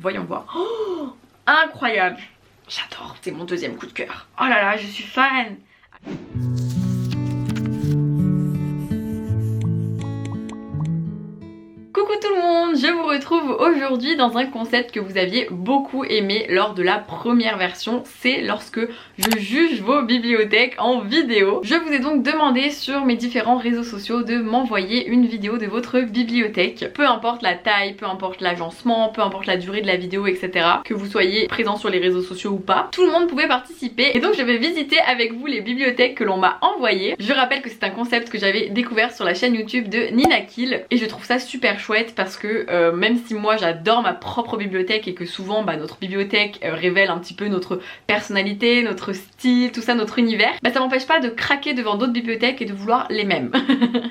Voyons voir. Oh, incroyable. J'adore, c'est mon deuxième coup de cœur. Oh là là, je suis fan. Coucou tout le monde, je vous retrouve aujourd'hui dans un concept que vous aviez beaucoup aimé lors de la première version, c'est lorsque je juge vos bibliothèques en vidéo. Je vous ai donc demandé sur mes différents réseaux sociaux de m'envoyer une vidéo de votre bibliothèque, peu importe la taille, peu importe l'agencement, peu importe la durée de la vidéo, etc. Que vous soyez présent sur les réseaux sociaux ou pas, tout le monde pouvait participer et donc je vais visiter avec vous les bibliothèques que l'on m'a envoyées. Je rappelle que c'est un concept que j'avais découvert sur la chaîne YouTube de Nina Kill et je trouve ça super chouette parce que même si moi j'adore ma propre bibliothèque et que souvent notre bibliothèque révèle un petit peu notre personnalité, notre style, tout ça, notre univers, ça m'empêche pas de craquer devant d'autres bibliothèques et de vouloir les mêmes.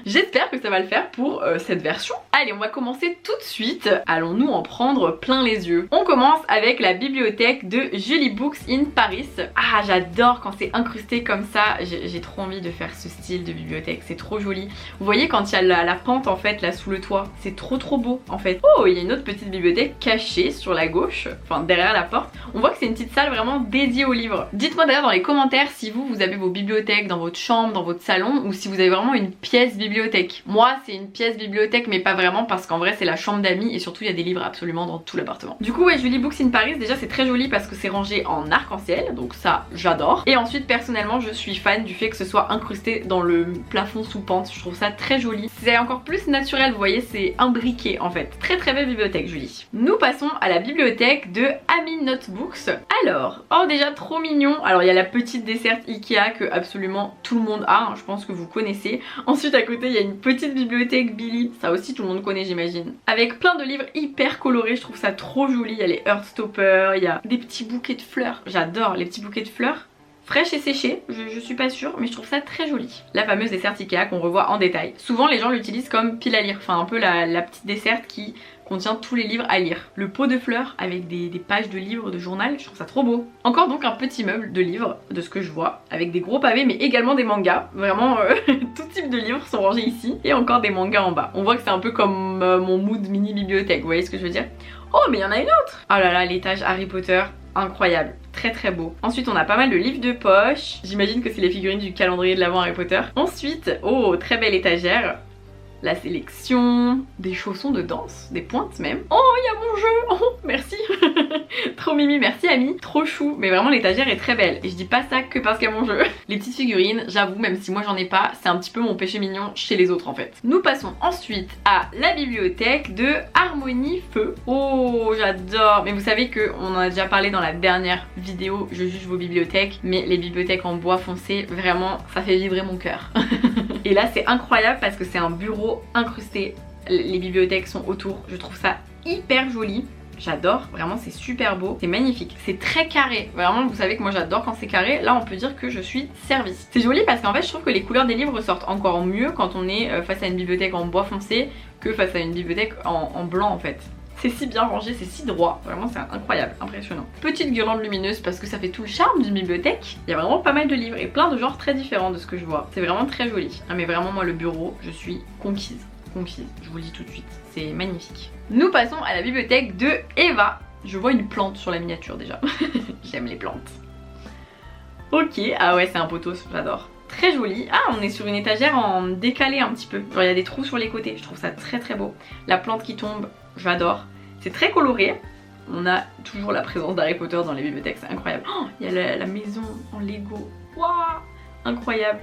J'espère que ça va le faire pour cette version. Allez, on va commencer tout de suite. Allons-nous en prendre plein les yeux. On commence avec la bibliothèque de Julie Books in Paris. Ah, j'adore quand c'est incrusté comme ça. J'ai trop envie de faire ce style de bibliothèque, c'est trop joli. Vous voyez quand il y a la pente en fait là sous le toit, c'est trop beau en fait. Oh, il y a une autre petite bibliothèque cachée sur la gauche, enfin derrière la porte. On voit que c'est une petite salle vraiment dédiée aux livres. Dites-moi d'ailleurs dans les commentaires si vous avez vos bibliothèques dans votre chambre, dans votre salon, ou si vous avez vraiment une pièce bibliothèque. Moi c'est une pièce bibliothèque mais pas vraiment parce qu'en vrai c'est la chambre d'amis et surtout il y a des livres absolument dans tout l'appartement. Du coup ouais, Julie Books in Paris, déjà c'est très joli parce que c'est rangé en arc-en-ciel, donc ça j'adore. Et ensuite personnellement je suis fan du fait que ce soit incrusté dans le plafond sous pente, je trouve ça très joli. C'est encore plus naturel, vous voyez, c'est imbriqué en fait. Très belle bibliothèque Julie. Nous passons à la bibliothèque de Ami Notebooks. Alors, oh déjà trop mignon. Alors il y a la petite desserte Ikea que absolument tout le monde a, hein, je pense que vous connaissez. Ensuite à côté il y a une petite bibliothèque Billy, ça aussi tout le monde connaît j'imagine. Avec plein de livres hyper colorés, je trouve ça trop joli. Il y a les Heartstopper, il y a des petits bouquets de fleurs. J'adore les petits bouquets de fleurs. Fraîche et séchée, je suis pas sûre, mais je trouve ça très joli. La fameuse desserte Ikea qu'on revoit en détail. Souvent les gens l'utilisent comme pile à lire, enfin un peu la petite desserte qui contient tous les livres à lire. Le pot de fleurs avec des pages de livres, de journal, je trouve ça trop beau. Encore donc un petit meuble de livres, de ce que je vois, avec des gros pavés mais également des mangas. Vraiment tout type de livres sont rangés ici. Et encore des mangas en bas. On voit que c'est un peu comme mon mood mini bibliothèque, vous voyez ce que je veux dire? Oh mais il y en a une autre! Oh là là, l'étage Harry Potter, incroyable, très beau. Ensuite on a pas mal de livres de poche, j'imagine que c'est les figurines du calendrier de l'Avent Harry Potter. Ensuite, oh très belle étagère, la sélection, des chaussons de danse, des pointes même. Oh il y a mon jeu, oh merci. Trop mimi, merci Ami, trop chou. Mais vraiment l'étagère est très belle et je dis pas ça que parce qu'il y a mon jeu. Les petites figurines, j'avoue, même si moi j'en ai pas, c'est un petit peu mon péché mignon chez les autres en fait. Nous passons ensuite à la bibliothèque de Harmonie Feu. Oh j'adore, mais vous savez que on en a déjà parlé dans la dernière vidéo, je juge vos bibliothèques, mais les bibliothèques en bois foncé, vraiment ça fait vibrer mon cœur. Et là c'est incroyable parce que c'est un bureau incrusté, les bibliothèques sont autour, je trouve ça hyper joli. J'adore, vraiment c'est super beau, c'est magnifique, c'est très carré, vraiment vous savez que moi j'adore quand c'est carré, là on peut dire que je suis servie. C'est joli parce qu'en fait je trouve que les couleurs des livres ressortent encore mieux quand on est face à une bibliothèque en bois foncé que face à une bibliothèque en blanc en fait. C'est si bien rangé, c'est si droit, vraiment c'est incroyable, impressionnant. Petite guirlande lumineuse parce que ça fait tout le charme d'une bibliothèque. Il y a vraiment pas mal de livres et plein de genres très différents de ce que je vois. C'est vraiment très joli. Ah mais vraiment moi le bureau, je suis conquise. Je vous le dis tout de suite, c'est magnifique. Nous passons à la bibliothèque de Eva. Je vois une plante sur la miniature déjà. J'aime les plantes. Ok, ah ouais c'est un poteau, j'adore. Très joli. Ah on est sur une étagère en décalé un petit peu. Genre il y a des trous sur les côtés, je trouve ça très beau. La plante qui tombe, j'adore. C'est très coloré. On a toujours la présence d'Harry Potter dans les bibliothèques, c'est incroyable. Oh, il y a la maison en Lego. Waouh, incroyable.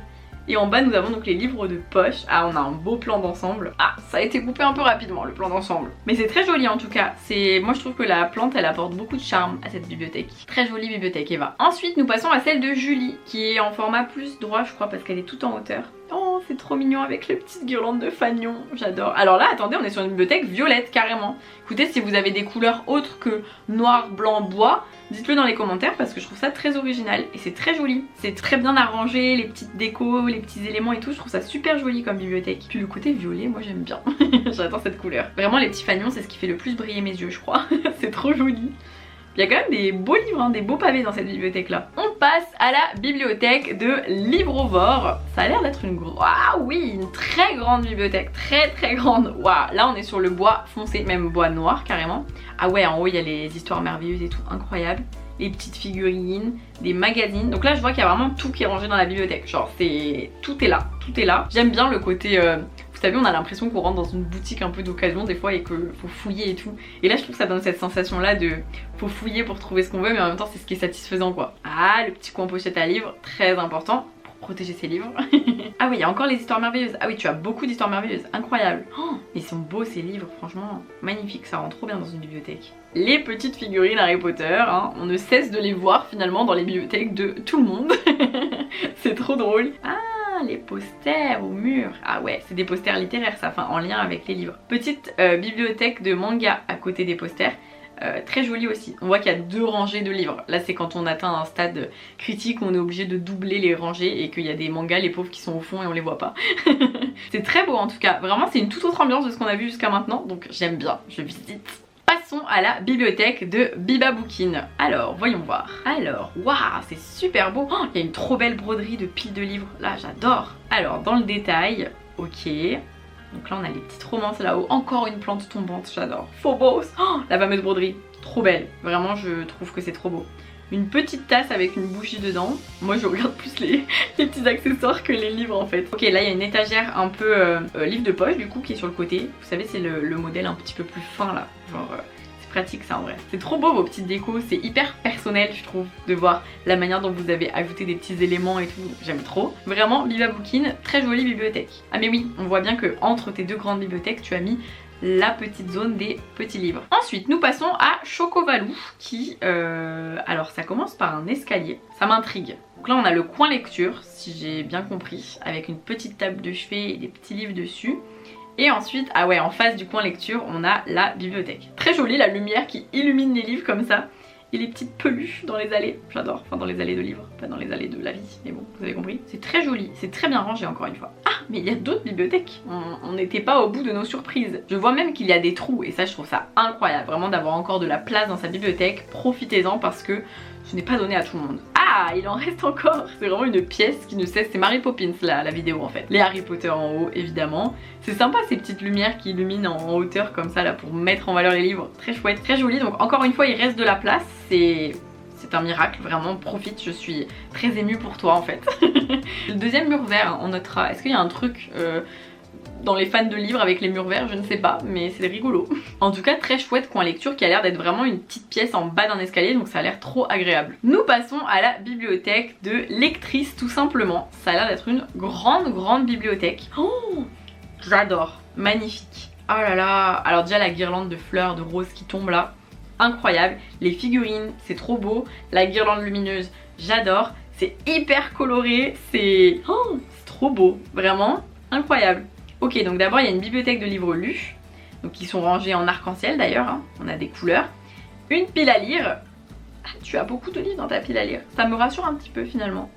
Et en bas nous avons donc les livres de poche. Ah on a un beau plan d'ensemble. Ah ça a été coupé un peu rapidement le plan d'ensemble. Mais c'est très joli en tout cas. Moi je trouve que la plante elle apporte beaucoup de charme à cette bibliothèque. Très jolie bibliothèque Eva. Ensuite nous passons à celle de Julie qui est en format plus droit je crois parce qu'elle est tout en hauteur. Oh c'est trop mignon avec les petites guirlandes de fanion, j'adore. Alors là attendez on est sur une bibliothèque violette carrément. Écoutez si vous avez des couleurs autres que noir, blanc, bois, dites-le dans les commentaires parce que je trouve ça très original et c'est très joli. C'est très bien arrangé, les petites décos, les petits éléments et tout, je trouve ça super joli comme bibliothèque. Puis le côté violet moi j'aime bien, j'adore cette couleur. Vraiment les petits fanions c'est ce qui fait le plus briller mes yeux je crois, c'est trop joli. Il y a quand même des beaux livres, hein, des beaux pavés dans cette bibliothèque là. On passe à la bibliothèque de Livre-au-Vort. Ça a l'air d'être une très grande bibliothèque, très grande. Waouh, là on est sur le bois foncé, même bois noir carrément. Ah ouais, en haut il y a les histoires merveilleuses et tout, incroyable. Les petites figurines, des magazines. Donc là je vois qu'il y a vraiment tout qui est rangé dans la bibliothèque. Genre tout est là. J'aime bien le côté... Vous savez, on a l'impression qu'on rentre dans une boutique un peu d'occasion des fois et qu'il faut fouiller et tout. Et là je trouve que ça donne cette sensation là de faut fouiller pour trouver ce qu'on veut, mais en même temps c'est ce qui est satisfaisant quoi. Ah, le petit coin pochette à livres, très important pour protéger ses livres. Ah oui, il y a encore les histoires merveilleuses. Ah oui, tu as beaucoup d'histoires merveilleuses, incroyable. Oh, ils sont beaux ces livres, franchement, magnifique, ça rend trop bien dans une bibliothèque. Les petites figurines Harry Potter, hein, on ne cesse de les voir finalement dans les bibliothèques de tout le monde. C'est trop drôle. Ah, les posters au mur. Ah ouais, c'est des posters littéraires ça, enfin en lien avec les livres. Petite bibliothèque de manga à côté des posters. Très jolie aussi. On voit qu'il y a 2 rangées de livres. Là c'est quand on atteint un stade critique où on est obligé de doubler les rangées et qu'il y a des mangas, les pauvres qui sont au fond et on les voit pas. C'est très beau en tout cas. Vraiment c'est une toute autre ambiance de ce qu'on a vu jusqu'à maintenant. Donc j'aime bien, je visite. Passons à la bibliothèque de Biba Bookin. Alors, voyons voir. Alors, waouh, c'est super beau. Oh, il y a une trop belle broderie de piles de livres. Là, j'adore. Alors, dans le détail, ok. Donc là, on a les petites romances là-haut. Encore une plante tombante, j'adore. Phobos. Oh, la fameuse broderie. Trop belle. Vraiment, je trouve que c'est trop beau. Une petite tasse avec une bougie dedans. Moi je regarde plus les petits accessoires que les livres en fait. Ok, là il y a une étagère un peu livre de poche du coup qui est sur le côté. Vous savez c'est le modèle un petit peu plus fin là. Genre c'est pratique ça en vrai. C'est trop beau vos petites décos, c'est hyper personnel je trouve de voir la manière dont vous avez ajouté des petits éléments et tout. J'aime trop. Vraiment Biba Bookin, très jolie bibliothèque. Ah mais oui, on voit bien que entre tes 2 grandes bibliothèques tu as mis la petite zone des petits livres. Ensuite nous passons à Chocovalou qui alors ça commence par un escalier, ça m'intrigue. Donc là on a le coin lecture si j'ai bien compris, avec une petite table de chevet et des petits livres dessus. Et ensuite, ah ouais, en face du coin lecture on a la bibliothèque. Très jolie la lumière qui illumine les livres comme ça. Et les petites peluches dans les allées, j'adore, enfin dans les allées de livres, pas dans les allées de la vie, mais bon, vous avez compris. C'est très joli, c'est très bien rangé encore une fois. Ah, mais il y a d'autres bibliothèques, on n'était pas au bout de nos surprises. Je vois même qu'il y a des trous et ça je trouve ça incroyable, vraiment d'avoir encore de la place dans sa bibliothèque, profitez-en parce que ce n'est pas donné à tout le monde. Ah, il en reste encore. C'est vraiment une pièce qui ne cesse, c'est Mary Poppins là, la vidéo en fait. Les Harry Potter en haut évidemment. C'est sympa ces petites lumières qui illuminent en hauteur comme ça là pour mettre en valeur les livres. Très chouette, très joli. Donc encore une fois il reste de la place. C'est un miracle, vraiment profite, je suis très émue pour toi en fait. Le deuxième mur vert, on notera, est-ce qu'il y a un truc dans les fans de livres avec les murs verts, je ne sais pas, mais c'est rigolo. En tout cas très chouette coin lecture qui a l'air d'être vraiment une petite pièce en bas d'un escalier, donc ça a l'air trop agréable. Nous passons à la bibliothèque de lectrice tout simplement. Ça a l'air d'être une grande bibliothèque. Oh, j'adore, magnifique. Oh là là, alors déjà la guirlande de fleurs, de roses qui tombe là, incroyable. Les figurines, c'est trop beau. La guirlande lumineuse, j'adore. C'est hyper coloré, c'est trop beau, vraiment incroyable. Ok, donc d'abord il y a une bibliothèque de livres lus, donc qui sont rangés en arc-en-ciel d'ailleurs, hein. On a des couleurs. Une pile à lire. Ah, tu as beaucoup de livres dans ta pile à lire. Ça me rassure un petit peu finalement.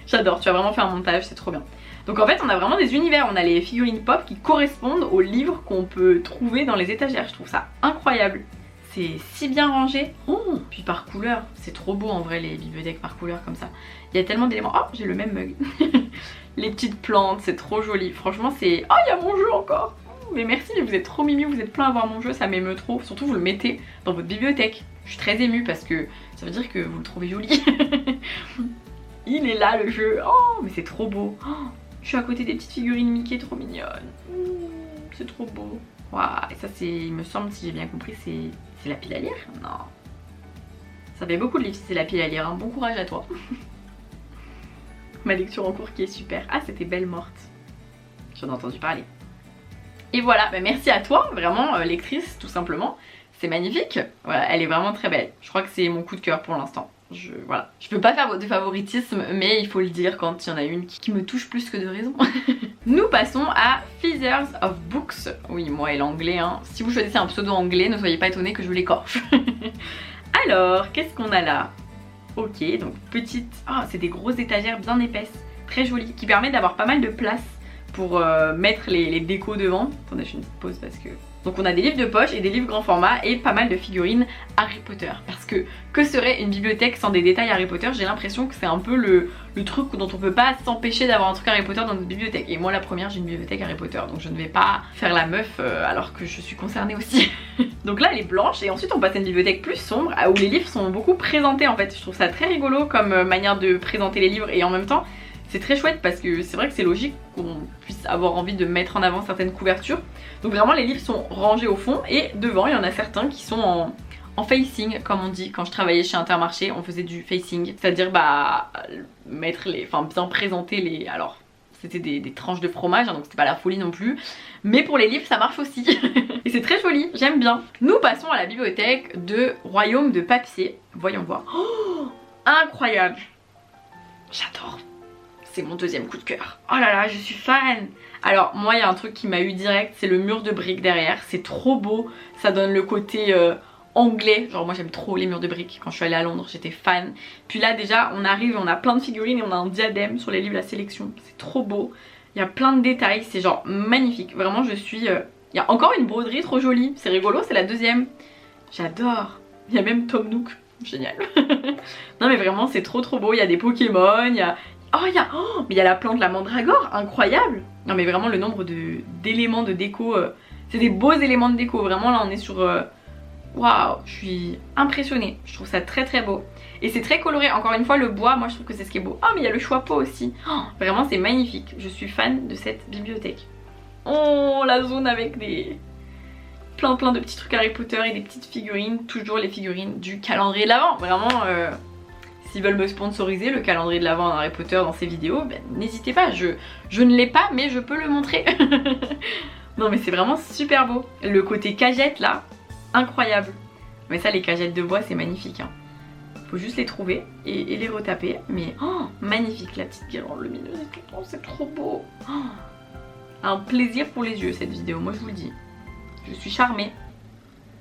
J'adore, tu as vraiment fait un montage, c'est trop bien. Donc en fait on a vraiment des univers, on a les figurines pop qui correspondent aux livres qu'on peut trouver dans les étagères. Je trouve ça incroyable. C'est si bien rangé. Oh, puis par couleur, c'est trop beau en vrai les bibliothèques par couleur comme ça. Il y a tellement d'éléments. Oh, j'ai le même mug. Les petites plantes, c'est trop joli. Franchement c'est... Oh, il y a mon jeu encore. Mais merci, mais vous êtes trop mimi, vous êtes plein à voir mon jeu, ça m'émeut trop. Surtout vous le mettez dans votre bibliothèque. Je suis très émue parce que ça veut dire que vous le trouvez joli. Il est là le jeu. Oh, mais c'est trop beau. Oh, je suis à côté des petites figurines Mickey trop mignonnes. C'est trop beau. Waouh, et ça c'est, il me semble, si j'ai bien compris, c'est la pile à lire? Non. Ça fait beaucoup de livres si c'est la pile à lire, hein. Bon courage à toi. Ma lecture en cours qui est super. Ah, c'était Belle Morte. J'en ai entendu parler. Et voilà, bah merci à toi, vraiment lectrice tout simplement. C'est magnifique. Voilà, elle est vraiment très belle. Je crois que c'est mon coup de cœur pour l'instant. Voilà. Je peux pas faire de favoritisme, mais il faut le dire quand il y en a une qui me touche plus que de raison. Nous passons à Feathers of Books. Oui, moi et l'anglais, hein. Si vous choisissez un pseudo anglais, ne soyez pas étonnés que je l'écorche. Alors, qu'est-ce qu'on a là? Ok, donc petite... Ah, c'est des grosses étagères bien épaisses, très jolies, qui permettent d'avoir pas mal de place pour mettre les décos devant. Attendez, je fais une petite pause parce que Donc on a des livres de poche et des livres grand format et pas mal de figurines Harry Potter. Parce que serait une bibliothèque sans des détails Harry Potter? J'ai l'impression que c'est un peu le truc dont on peut pas s'empêcher d'avoir un truc Harry Potter dans notre bibliothèque. Et moi la première, j'ai une bibliothèque Harry Potter, donc je ne vais pas faire la meuf alors que je suis concernée aussi. Donc là elle est blanche et ensuite on passe à une bibliothèque plus sombre où les livres sont beaucoup présentés en fait. Je trouve ça très rigolo comme manière de présenter les livres et en même temps c'est très chouette parce que c'est vrai que c'est logique qu'on puisse avoir envie de mettre en avant certaines couvertures. Donc vraiment les livres sont rangés au fond et devant il y en a certains qui sont en facing comme on dit. Quand je travaillais chez Intermarché on faisait du facing, c'est à dire mettre les, enfin bien présenter les, alors c'était des tranches de fromage hein, donc c'était pas la folie non plus, mais pour les livres ça marche aussi. Et c'est très joli, j'aime bien. Nous passons à la bibliothèque de Royaume de Papier, voyons voir. Oh, incroyable, j'adore. C'est mon deuxième coup de cœur. Oh là là, je suis fan. Alors moi il y a un truc qui m'a eu direct, c'est le mur de briques derrière. C'est trop beau, ça donne le côté anglais. Genre moi j'aime trop les murs de briques. Quand je suis allée à Londres j'étais fan. Puis là déjà on arrive, on a plein de figurines et on a un diadème sur les livres La Sélection. C'est trop beau. Il y a plein de détails, c'est genre magnifique. Vraiment je suis... Il y a encore une broderie trop jolie. C'est rigolo, c'est la deuxième. J'adore. Il y a même Tom Nook. Génial. Non mais vraiment c'est trop beau. Il y a des Pokémon, il y a... mais il y a la plante la mandragore, incroyable. Non mais vraiment le nombre d'éléments de déco, c'est des beaux éléments de déco. Vraiment là on est sur... Waouh, je suis impressionnée. Je trouve ça très beau. Et c'est très coloré, encore une fois le bois, moi je trouve que c'est ce qui est beau. Oh mais il y a le choix-peau aussi. Vraiment c'est magnifique, je suis fan de cette bibliothèque. Oh la zone avec des... plein de petits trucs Harry Potter et des petites figurines. Toujours les figurines du calendrier de l'Avent. Vraiment... S'ils veulent me sponsoriser le calendrier de l'Avent Harry Potter dans ces vidéos, ben, n'hésitez pas, je ne l'ai pas mais je peux le montrer. Non mais c'est vraiment super beau. Le côté cagette là, incroyable. Mais ça les cagettes de bois c'est magnifique hein. Faut juste les trouver et les retaper. Mais magnifique la petite guirlande lumineuse et tout, c'est trop beau. Un plaisir pour les yeux cette vidéo, moi je vous le dis. Je suis charmée.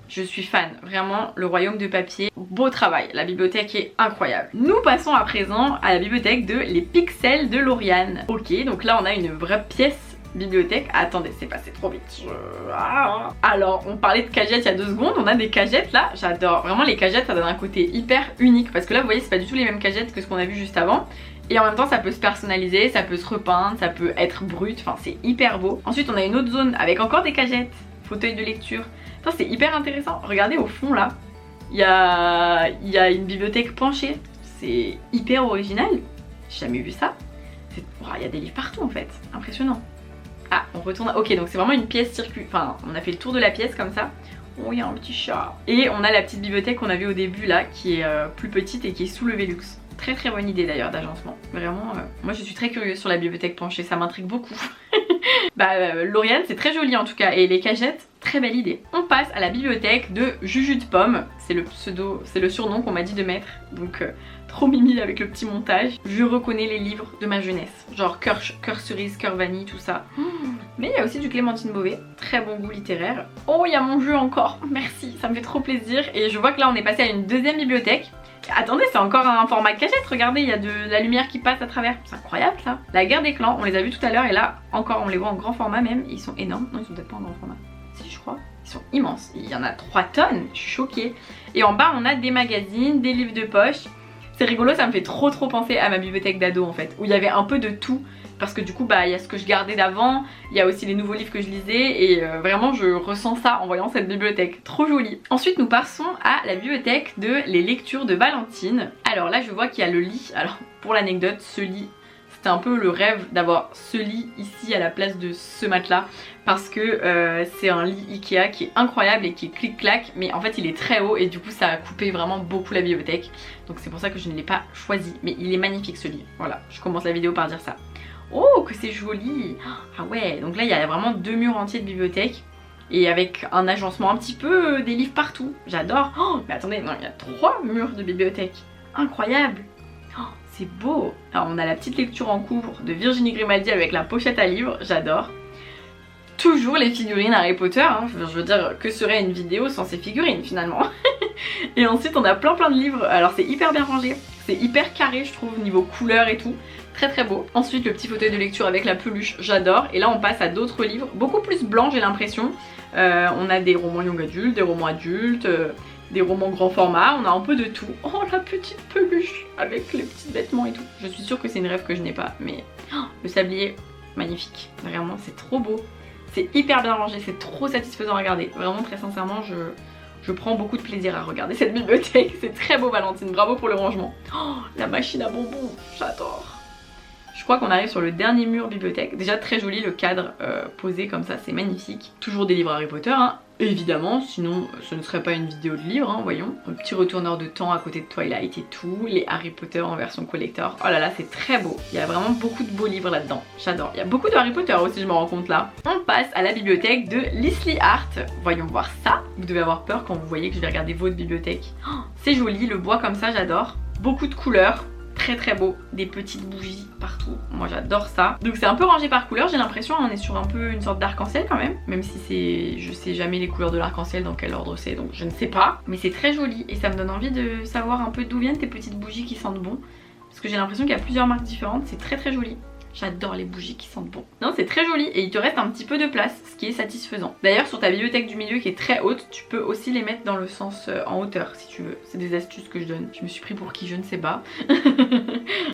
Je suis fan, vraiment le Royaume de Papier, beau travail, la bibliothèque est incroyable. Nous passons à présent à la bibliothèque de Les Pixels de Lauriane. Ok, donc là on a une vraie pièce bibliothèque. Attendez, c'est passé trop vite. Alors, on parlait de cagettes il y a 2 secondes, on a des cagettes là, j'adore. Vraiment les cagettes ça donne un côté hyper unique parce que là vous voyez c'est pas du tout les mêmes cagettes que ce qu'on a vu juste avant. Et en même temps ça peut se personnaliser, ça peut se repeindre, ça peut être brut, enfin c'est hyper beau. Ensuite on a une autre zone avec encore des cagettes, fauteuil de lecture. C'est hyper intéressant, regardez au fond là, il y a une bibliothèque penchée, c'est hyper original, j'ai jamais vu ça. Il y a des livres partout en fait, impressionnant. Ah, on retourne, ok donc c'est vraiment une pièce circulaire, enfin on a fait le tour de la pièce comme ça. Oh il y a un petit chat. Et on a la petite bibliothèque qu'on a vue au début là, qui est plus petite et qui est sous le Velux. Très bonne idée d'ailleurs d'agencement. Vraiment, moi je suis très curieuse sur la bibliothèque penchée, ça m'intrigue beaucoup. Lauriane c'est très joli en tout cas et les cagettes, très belle idée. On passe à la bibliothèque de Juju de Pomme, c'est le surnom qu'on m'a dit de mettre, donc trop mimi avec le petit montage. Je reconnais les livres de ma jeunesse, genre cœur cerise, cœur vanille, tout ça. Mais il y a aussi du Clémentine Beauvais, très bon goût littéraire. Oh il y a mon jeu encore, merci, ça me fait trop plaisir. Et je vois que là on est passé à une deuxième bibliothèque. Attendez, c'est encore un format de cachette, regardez, il y a de la lumière qui passe à travers. C'est incroyable ça. La guerre des clans, on les a vus tout à l'heure et là encore on les voit en grand format même, ils sont énormes. Non ils sont peut-être pas en grand format, si je crois. Ils sont immenses, il y en a 3 tonnes, je suis choquée. Et en bas on a des magazines, des livres de poche. C'est rigolo, ça me fait trop penser à ma bibliothèque d'ado en fait, où il y avait un peu de tout. Parce que du coup il y a ce que je gardais d'avant, il y a aussi les nouveaux livres que je lisais et vraiment je ressens ça en voyant cette bibliothèque, trop jolie. Ensuite nous passons à la bibliothèque de Les Lectures de Valentine. Alors là je vois qu'il y a le lit, alors pour l'anecdote ce lit, c'était un peu le rêve d'avoir ce lit ici à la place de ce matelas. Parce que c'est un lit Ikea qui est incroyable et qui est clic-clac, mais en fait il est très haut et du coup ça a coupé vraiment beaucoup la bibliothèque. Donc c'est pour ça que je ne l'ai pas choisi, mais il est magnifique ce lit. Voilà, je commence la vidéo par dire ça. Oh que c'est joli. Ah ouais, donc là il y a vraiment 2 murs entiers de bibliothèque et avec un agencement un petit peu des livres partout. J'adore. Oh mais attendez, non il y a 3 murs de bibliothèque. Incroyable. Oh, c'est beau. Alors on a la petite lecture en cours de Virginie Grimaldi avec la pochette à livres, j'adore. Toujours les figurines Harry Potter, hein. Je veux dire que serait une vidéo sans ces figurines finalement. Et ensuite on a plein de livres, alors c'est hyper bien rangé, c'est hyper carré je trouve niveau couleur et tout. très très beau. Ensuite le petit fauteuil de lecture avec la peluche, j'adore. Et là on passe à d'autres livres, beaucoup plus blancs j'ai l'impression. On a des romans young adultes, des romans adultes, des romans grand format, on a un peu de tout. Oh la petite peluche avec les petits vêtements et tout. Je suis sûre que c'est une rêve que je n'ai pas, mais le sablier, magnifique. Vraiment c'est trop beau. C'est hyper bien rangé, c'est trop satisfaisant à regarder. Vraiment très sincèrement je prends beaucoup de plaisir à regarder cette bibliothèque. C'est très beau Valentine, bravo pour le rangement. Oh, la machine à bonbons, j'adore. Je crois qu'on arrive sur le dernier mur bibliothèque. Déjà très joli le cadre posé comme ça, c'est magnifique. Toujours des livres Harry Potter, hein, évidemment, sinon ce ne serait pas une vidéo de livre, hein, voyons. Un petit retourneur de temps à côté de Twilight et tout. Les Harry Potter en version collector. Oh là là, c'est très beau. Il y a vraiment beaucoup de beaux livres là-dedans. J'adore. Il y a beaucoup de Harry Potter aussi, je me rends compte là. On passe à la bibliothèque de Lisley Art. Voyons voir ça. Vous devez avoir peur quand vous voyez que je vais regarder votre bibliothèque. Oh, c'est joli, le bois comme ça, j'adore. Beaucoup de couleurs. Très très beau, des petites bougies partout, moi j'adore ça. Donc c'est un peu rangé par couleur, j'ai l'impression, on est sur un peu une sorte d'arc-en-ciel quand même si c'est, je sais jamais les couleurs de l'arc-en-ciel dans quel ordre c'est, donc je ne sais pas. Mais c'est très joli et ça me donne envie de savoir un peu d'où viennent tes petites bougies qui sentent bon. Parce que j'ai l'impression qu'il y a plusieurs marques différentes, c'est très très joli. J'adore les bougies qui sentent bon. Non, c'est très joli et il te reste un petit peu de place, ce qui est satisfaisant. D'ailleurs, sur ta bibliothèque du milieu qui est très haute, tu peux aussi les mettre dans le sens en hauteur si tu veux. C'est des astuces que je donne. Je me suis pris pour qui, je ne sais pas.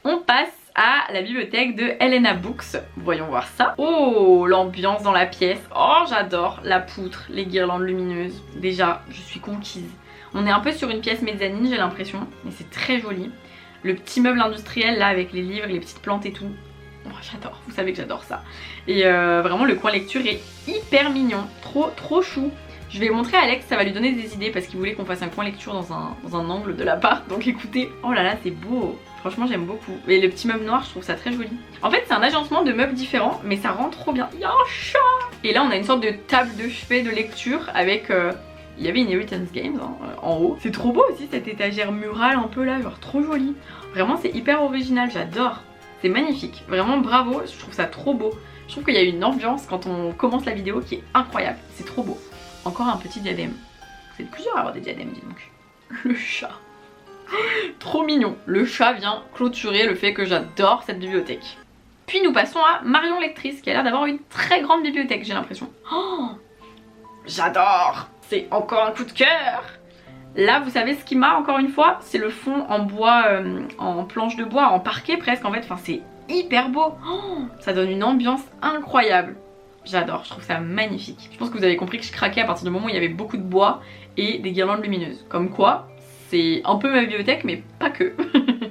On passe à la bibliothèque de Helena Books. Voyons voir ça. Oh, l'ambiance dans la pièce. Oh, j'adore la poutre, les guirlandes lumineuses. Déjà, je suis conquise. On est un peu sur une pièce mezzanine, j'ai l'impression, mais c'est très joli. Le petit meuble industriel là avec les livres, les petites plantes et tout. Oh, j'adore, vous savez que j'adore ça. Et vraiment le coin lecture est hyper mignon, trop chou. Je vais montrer à Alex, ça va lui donner des idées parce qu'il voulait qu'on fasse un coin lecture dans un angle de l'appart. Donc écoutez, oh là là c'est beau. Franchement j'aime beaucoup. Et le petit meuble noir je trouve ça très joli. En fait c'est un agencement de meubles différents mais ça rend trop bien. Il y a un chat. Et là on a une sorte de table de chevet de lecture avec... il y avait une Inheritance Games hein, en haut. C'est trop beau aussi cette étagère murale un peu là, genre trop jolie. Vraiment c'est hyper original, j'adore. C'est magnifique, vraiment bravo, je trouve ça trop beau. Je trouve qu'il y a une ambiance quand on commence la vidéo qui est incroyable, c'est trop beau. Encore un petit diadème. Vous êtes plusieurs à avoir des diadèmes, dis donc. Le chat. Trop mignon. Le chat vient clôturer le fait que j'adore cette bibliothèque. Puis nous passons à Marion Lectrice qui a l'air d'avoir une très grande bibliothèque, j'ai l'impression. Oh, j'adore. C'est encore un coup de cœur. Là vous savez ce qui m'a encore une fois, c'est le fond en bois, en planche de bois, en parquet presque en fait, enfin c'est hyper beau. Oh, ça donne une ambiance incroyable. J'adore, je trouve ça magnifique. Je pense que vous avez compris que je craquais à partir du moment où il y avait beaucoup de bois et des guirlandes lumineuses. Comme quoi, c'est un peu ma bibliothèque mais pas que.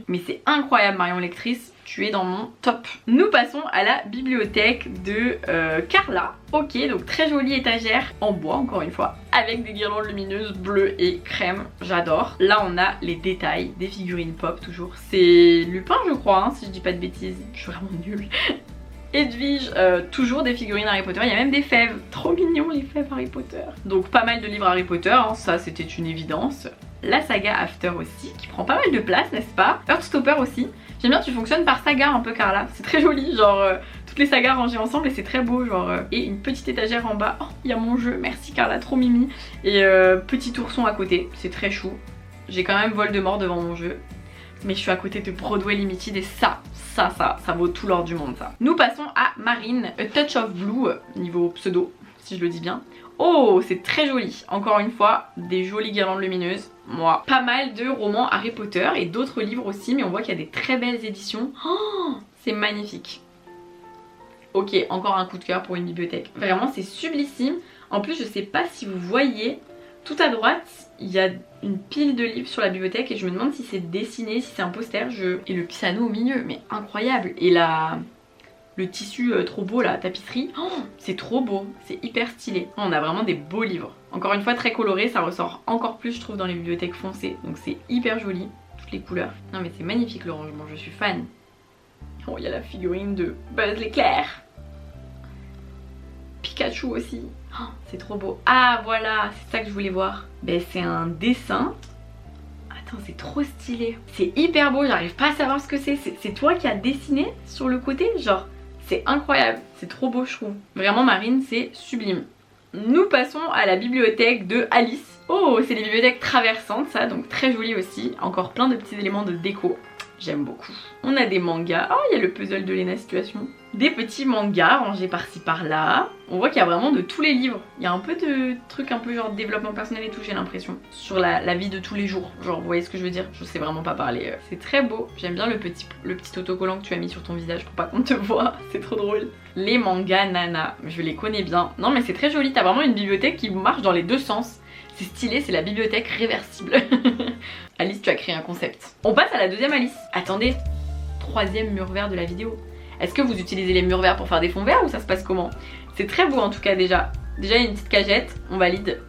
Mais c'est incroyable Marion Lectrice, tu es dans mon top. Nous passons à la bibliothèque de Carla. Ok, donc très jolie étagère en bois encore une fois, avec des guirlandes lumineuses bleues et crème, j'adore. Là on a les détails, des figurines pop toujours. C'est Lupin je crois, hein, si je dis pas de bêtises, je suis vraiment nulle. Edwige, toujours des figurines Harry Potter, il y a même des fèves, trop mignons les fèves Harry Potter. Donc pas mal de livres Harry Potter, hein, ça c'était une évidence. La saga After aussi, qui prend pas mal de place n'est-ce pas. Heartstopper aussi, j'aime bien, tu fonctionnes par saga un peu Carla, c'est très joli, genre toutes les sagas rangées ensemble et c'est très beau genre. Et une petite étagère en bas, oh il y a mon jeu, merci Carla, trop mimi. Et petit ourson à côté, c'est très chou. J'ai quand même Voldemort devant mon jeu. Mais je suis à côté de Broadway Limited et ça vaut tout l'or du monde ça. Nous passons à Marine, A Touch of Blue, niveau pseudo, si je le dis bien. Oh, c'est très joli. Encore une fois, des jolies guirlandes lumineuses. Moi, pas mal de romans Harry Potter et d'autres livres aussi, mais on voit qu'il y a des très belles éditions. Oh, c'est magnifique. Ok, encore un coup de cœur pour une bibliothèque. Vraiment, c'est sublissime. En plus, je sais pas si vous voyez, tout à droite, il y a une pile de livres sur la bibliothèque et je me demande si c'est dessiné, si c'est un poster. Et le piano au milieu, mais incroyable. Et le tissu trop beau, la tapisserie, oh, c'est trop beau, c'est hyper stylé. Oh, on a vraiment des beaux livres. Encore une fois très coloré, ça ressort encore plus je trouve dans les bibliothèques foncées. Donc c'est hyper joli, toutes les couleurs. Non mais c'est magnifique le rangement, je suis fan. Oh, il y a la figurine de Buzz l'éclair. Pikachu aussi. Oh, c'est trop beau. Ah voilà, c'est ça que je voulais voir. Ben c'est un dessin. Attends, c'est trop stylé. C'est hyper beau, j'arrive pas à savoir ce que c'est. C'est toi qui as dessiné sur le côté, genre. C'est incroyable, c'est trop beau je trouve. Vraiment Marine, c'est sublime. Nous passons à la bibliothèque de Alice. Oh, c'est les bibliothèques traversantes ça, donc très joli aussi. Encore plein de petits éléments de déco. j'aime beaucoup. On a des mangas, oh il y a le puzzle de Lena Situation. Des petits mangas rangés par-ci par-là. On voit qu'il y a vraiment de tous les livres. Il y a un peu de trucs un peu genre développement personnel et tout, j'ai l'impression. Sur la vie de tous les jours, genre vous voyez ce que je veux dire? Je sais vraiment pas parler. C'est très beau, j'aime bien le petit autocollant que tu as mis sur ton visage pour pas qu'on te voit, c'est trop drôle. Les mangas Nana, je les connais bien. Non mais c'est très joli, t'as vraiment une bibliothèque qui marche dans les deux sens. C'est stylé, c'est la bibliothèque réversible. Alice, tu as créé un concept. On passe à la deuxième Alice. Attendez, troisième mur vert de la vidéo. Est-ce que vous utilisez les murs verts pour faire des fonds verts ou ça se passe comment? C'est très beau en tout cas déjà. Déjà il y a une petite cagette, on valide.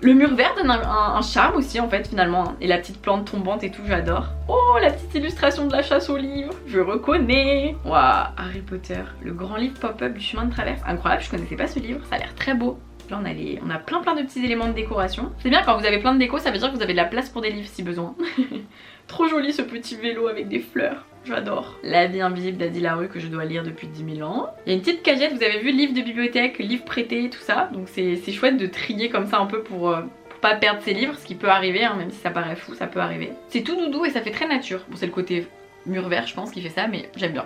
Le mur vert donne un charme aussi en fait finalement. Et la petite plante tombante et tout, j'adore. Oh la petite illustration de la chasse aux livres, je reconnais. Waouh, Harry Potter, le grand livre pop-up du chemin de traverse. Incroyable, je connaissais pas ce livre, ça a l'air très beau. Là on a plein de petits éléments de décoration. C'est bien quand vous avez plein de déco, ça veut dire que vous avez de la place pour des livres si besoin. Trop joli ce petit vélo avec des fleurs, j'adore. La vie invisible d'Adi Larue que je dois lire depuis 10 000 ans. Il y a une petite cagette, vous avez vu, livres de bibliothèque, livres prêtés, tout ça. Donc c'est chouette de trier comme ça un peu pour pas perdre ses livres, ce qui peut arriver, hein, même si ça paraît fou, ça peut arriver. C'est tout doudou et ça fait très nature. Bon c'est le côté mur vert je pense qui fait ça, mais j'aime bien.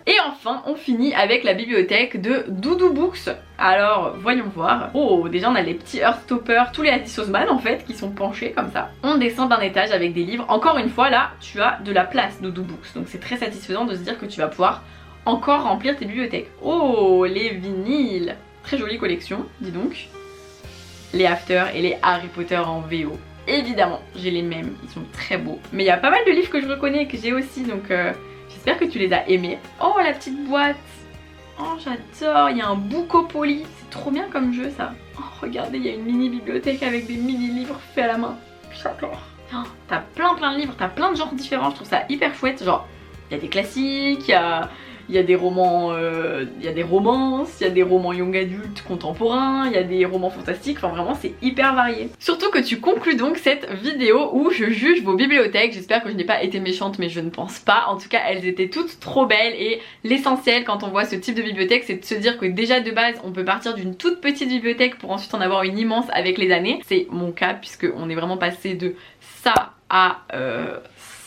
Et enfin, on finit avec la bibliothèque de Doudou Books. Alors, voyons voir. Oh, déjà on a les petits Heartstopper, tous les Alice Oseman en fait, qui sont penchés comme ça. On descend d'un étage avec des livres. Encore une fois, là, tu as de la place, Doudou Books. Donc c'est très satisfaisant de se dire que tu vas pouvoir encore remplir tes bibliothèques. Oh, les vinyles. Très jolie collection, dis donc. Les After et les Harry Potter en VO. Évidemment, j'ai les mêmes, ils sont très beaux. Mais il y a pas mal de livres que je reconnais et que j'ai aussi, donc... j'espère que tu les as aimés. Oh la petite boîte. Oh j'adore, il y a un Bookopoly. C'est trop bien comme jeu ça. Oh regardez, il y a une mini bibliothèque avec des mini livres faits à la main. J'adore. Oh, t'as plein de livres, t'as plein de genres différents, je trouve ça hyper chouette. Genre, il y a des classiques, il y a des romans, il y a des romances, il y a des romans young adultes contemporains, il y a des romans fantastiques, enfin vraiment c'est hyper varié. Surtout que tu conclus donc cette vidéo où je juge vos bibliothèques. J'espère que je n'ai pas été méchante mais je ne pense pas. En tout cas elles étaient toutes trop belles et l'essentiel quand on voit ce type de bibliothèque c'est de se dire que déjà de base on peut partir d'une toute petite bibliothèque pour ensuite en avoir une immense avec les années. C'est mon cas puisque on est vraiment passé de ça à...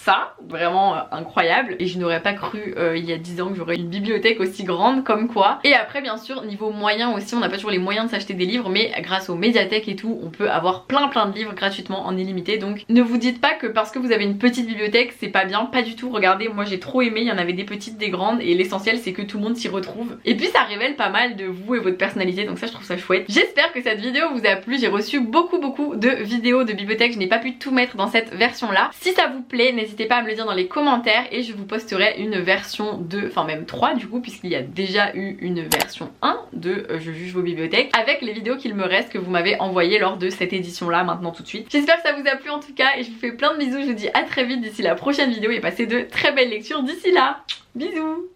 ça, vraiment incroyable, et je n'aurais pas cru il y a 10 ans que j'aurais une bibliothèque aussi grande comme quoi. Et après bien sûr niveau moyens aussi, on n'a pas toujours les moyens de s'acheter des livres, mais grâce aux médiathèques et tout on peut avoir plein de livres gratuitement en illimité. Donc ne vous dites pas que parce que vous avez une petite bibliothèque c'est pas bien, pas du tout. Regardez, moi j'ai trop aimé, il y en avait des petites, des grandes, et l'essentiel c'est que tout le monde s'y retrouve. Et puis ça révèle pas mal de vous et votre personnalité, donc ça je trouve ça chouette. J'espère que cette vidéo vous a plu, j'ai reçu beaucoup de vidéos de bibliothèque, je n'ai pas pu tout mettre dans cette version là. Si ça vous plaît, n'hésitez pas à me le dire dans les commentaires et je vous posterai une version 2, enfin même 3 du coup, puisqu'il y a déjà eu une version 1 de Je juge vos bibliothèques avec les vidéos qu'il me reste que vous m'avez envoyées lors de cette édition là maintenant tout de suite. J'espère que ça vous a plu en tout cas et je vous fais plein de bisous, je vous dis à très vite d'ici la prochaine vidéo et passez de très belles lectures d'ici là. Bisous.